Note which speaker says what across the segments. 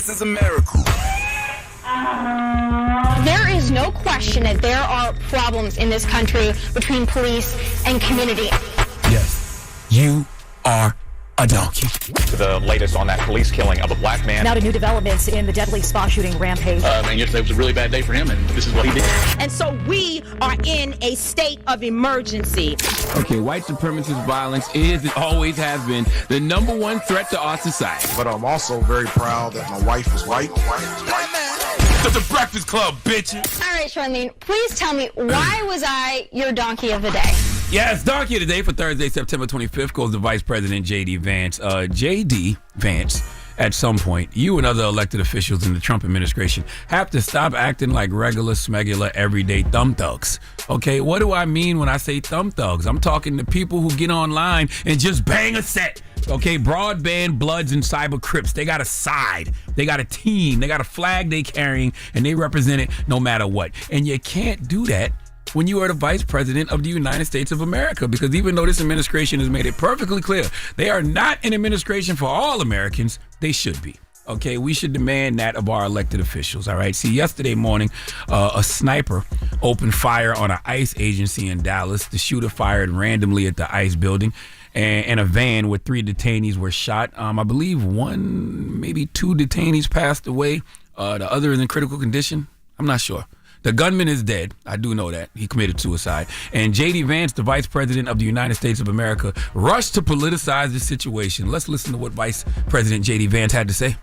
Speaker 1: This is America.
Speaker 2: There is no question that there are problems in this country between police and community.
Speaker 1: Yes, you are a donkey.
Speaker 3: The latest on that police killing of a black man.
Speaker 4: Now to new developments in the deadly spa shooting rampage.
Speaker 5: And yesterday was a really bad day for him, and this is what he did.
Speaker 6: And so we are in a state of emergency.
Speaker 7: Okay, white supremacist violence is and always has been the number one threat to our society.
Speaker 8: But I'm also very proud that my wife is white.
Speaker 1: The Breakfast Club, bitches.
Speaker 2: All right, Charlamagne, please tell me, why was I your donkey of the day?
Speaker 7: Yes, donkey of the day for Thursday, September 25th goes to Vice President J.D. Vance. J.D. Vance, at some point, you and other elected officials in the Trump administration have to stop acting like regular, smegular, everyday thumb thugs. Okay, what do I mean when I say thumb thugs? I'm talking to people who get online and just bang a set. Okay, broadband Bloods and cyber Crips, they got a side, they got a team, they got a flag they carrying, and they represent it no matter what. And you can't do that when you are the Vice President of the United States of America, because even though this administration has made it perfectly clear they are not an administration for all Americans, they should be. Okay, we should demand that of our elected officials, all right? See, yesterday morning, a sniper opened fire on an ICE agency in Dallas. The shooter fired randomly at the ICE building, and a van with 3 detainees were shot. I believe 1, maybe 2 detainees passed away. The other is in critical condition. I'm not sure. The gunman is dead. I do know that. He committed suicide. And J.D. Vance, the Vice President of the United States of America, rushed to politicize this situation. Let's listen to what Vice President J.D. Vance had to say.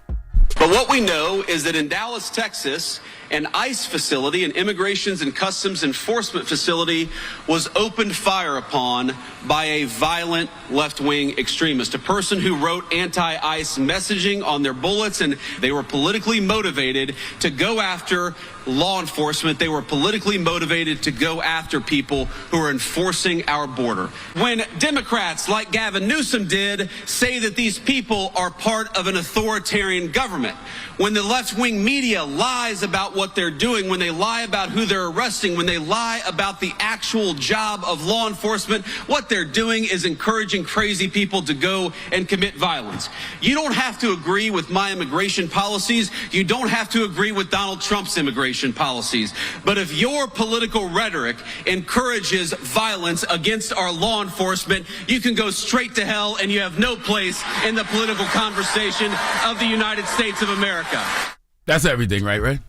Speaker 9: But what we know is that in Dallas, Texas, an ICE facility, an Immigrations and Customs Enforcement facility, was opened fire upon by a violent left-wing extremist, a person who wrote anti-ICE messaging on their bullets, and they were politically motivated to go after law enforcement. They were politically motivated to go after people who are enforcing our border. When Democrats like Gavin Newsom did say that these people are part of an authoritarian government, when the left-wing media lies about what they're doing, when they lie about who they're arresting, when they lie about the actual job of law enforcement, what they're doing is encouraging crazy people to go and commit violence. You don't have to agree with my immigration policies. You don't have to agree with Donald Trump's immigration policies. But if your political rhetoric encourages violence against our law enforcement, you can go straight to hell, and you have no place in the political conversation of the United States of America.
Speaker 7: That's everything, right?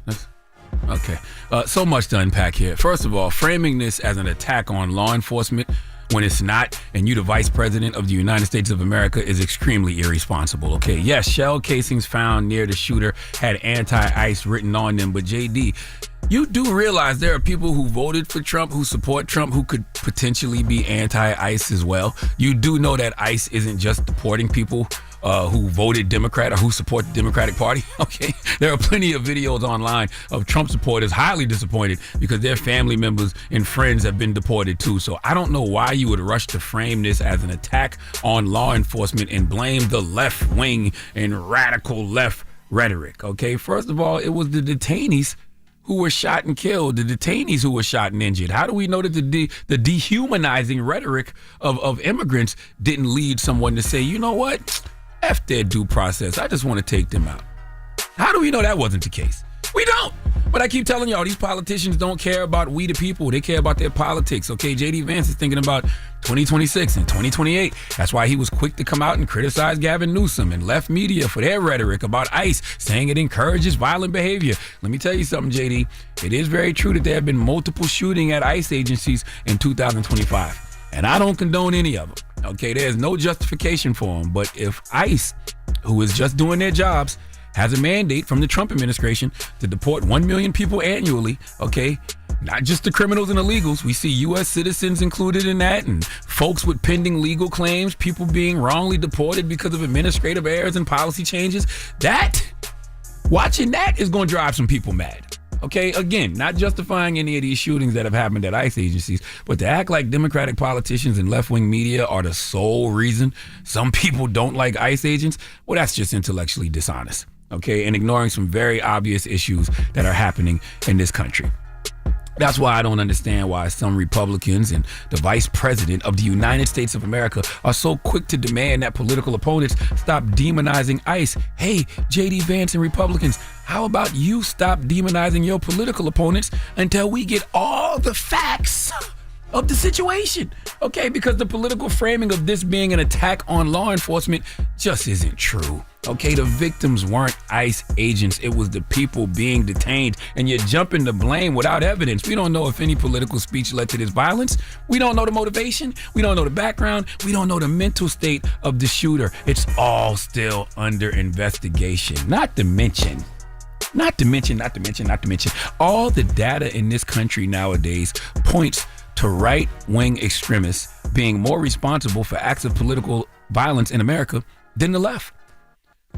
Speaker 7: Okay. So much to unpack here. First of all, framing this as an attack on law enforcement when it's not, and you the Vice President of the United States of America, is extremely irresponsible. Okay, yes, shell casings found near the shooter had anti-ICE written on them, but JD, you do realize there are people who voted for Trump, who support Trump, who could potentially be anti-ICE as well. You do know that ICE isn't just deporting people who voted Democrat or who support the Democratic Party. Okay, there are plenty of videos online of Trump supporters highly disappointed because their family members and friends have been deported too. So I don't know why you would rush to frame this as an attack on law enforcement and blame the left wing and radical left rhetoric. Okay, first of all, it was the detainees who were shot and killed, the detainees who were shot and injured. How do we know that the dehumanizing rhetoric of immigrants didn't lead someone to say, you know what? F their due process. I just want to take them out. How do we know that wasn't the case? We don't. But I keep telling y'all, these politicians don't care about we the people. They care about their politics. Okay, J.D. Vance is thinking about 2026 and 2028. That's why he was quick to come out and criticize Gavin Newsom and left media for their rhetoric about ICE, saying it encourages violent behavior. Let me tell you something, J.D. It is very true that there have been multiple shootings at ICE agencies in 2025. And I don't condone any of them. Okay, there's no justification for them. But if ICE, who is just doing their jobs, has a mandate from the Trump administration to deport 1 million people annually, okay, not just the criminals and illegals. We see U.S. citizens included in that, and folks with pending legal claims, people being wrongly deported because of administrative errors and policy changes. Watching that is going to drive some people mad. Okay, again, not justifying any of these shootings that have happened at ICE agencies, but to act like Democratic politicians and left-wing media are the sole reason some people don't like ICE agents, well, that's just intellectually dishonest, okay, and ignoring some very obvious issues that are happening in this country. That's why I don't understand why some Republicans and the Vice President of the United States of America are so quick to demand that political opponents stop demonizing ICE. Hey, J.D. Vance and Republicans, how about you stop demonizing your political opponents until we get all the facts of the situation? Okay, because the political framing of this being an attack on law enforcement just isn't true. Okay, the victims weren't ICE agents. It was the people being detained, and you're jumping to blame without evidence. We don't know if any political speech led to this violence. We don't know the motivation. We don't know the background. We don't know the mental state of the shooter. It's all still under investigation. Not to mention, all the data in this country nowadays points to right-wing extremists being more responsible for acts of political violence in America than the left.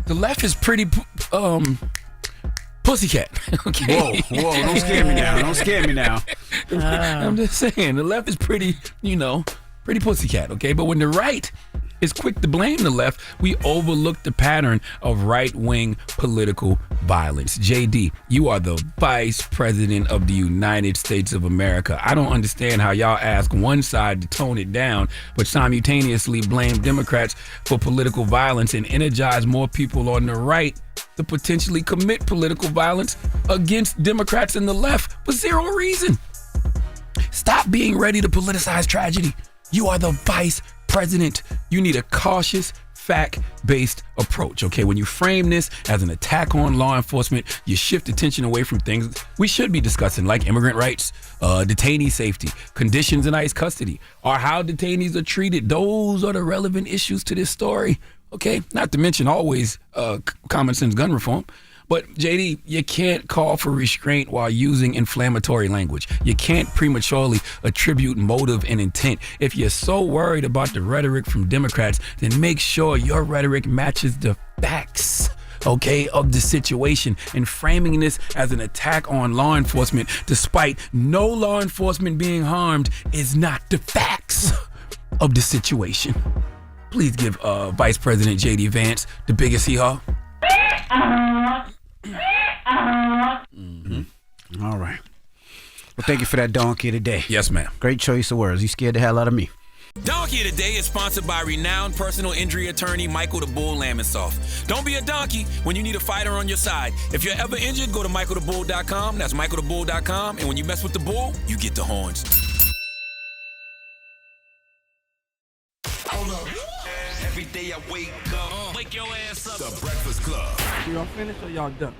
Speaker 7: The left is pretty pussycat. Okay.
Speaker 10: Whoa, don't scare me now.
Speaker 7: I'm just saying, the left is pretty pussycat, okay? But when the right is quick to blame the left, we overlook the pattern of right-wing political violence. JD, you are the Vice President of the United States of America. I don't understand how y'all ask one side to tone it down, but simultaneously blame Democrats for political violence and energize more people on the right to potentially commit political violence against Democrats and the left for zero reason. Stop being ready to politicize tragedy. You are the Vice President. You need a cautious, fact-based approach, okay? When you frame this as an attack on law enforcement, you shift attention away from things we should be discussing, like immigrant rights, detainee safety, conditions in ICE custody, or how detainees are treated. Those are the relevant issues to this story, okay? Not to mention always common sense gun reform. But, JD, you can't call for restraint while using inflammatory language. You can't prematurely attribute motive and intent. If you're so worried about the rhetoric from Democrats, then make sure your rhetoric matches the facts, okay, of the situation. And framing this as an attack on law enforcement, despite no law enforcement being harmed, is not the facts of the situation. Please give Vice President J.D. Vance the biggest hee-haw.
Speaker 10: Mm-hmm. All right. Well, thank you for that donkey today.
Speaker 7: Yes, ma'am.
Speaker 10: Great choice of words. You scared the hell out of me.
Speaker 1: Donkey Today is sponsored by renowned personal injury attorney Michael the Bull Lamonsoff. Don't be a donkey when you need a fighter on your side. If you're ever injured, go to michaelthebull.com. That's michaelthebull.com. And when you mess with the bull, you get the horns. Hold up. Every day I wake up, wake your ass up. The Breakfast Club.
Speaker 11: Y'all finished or y'all done?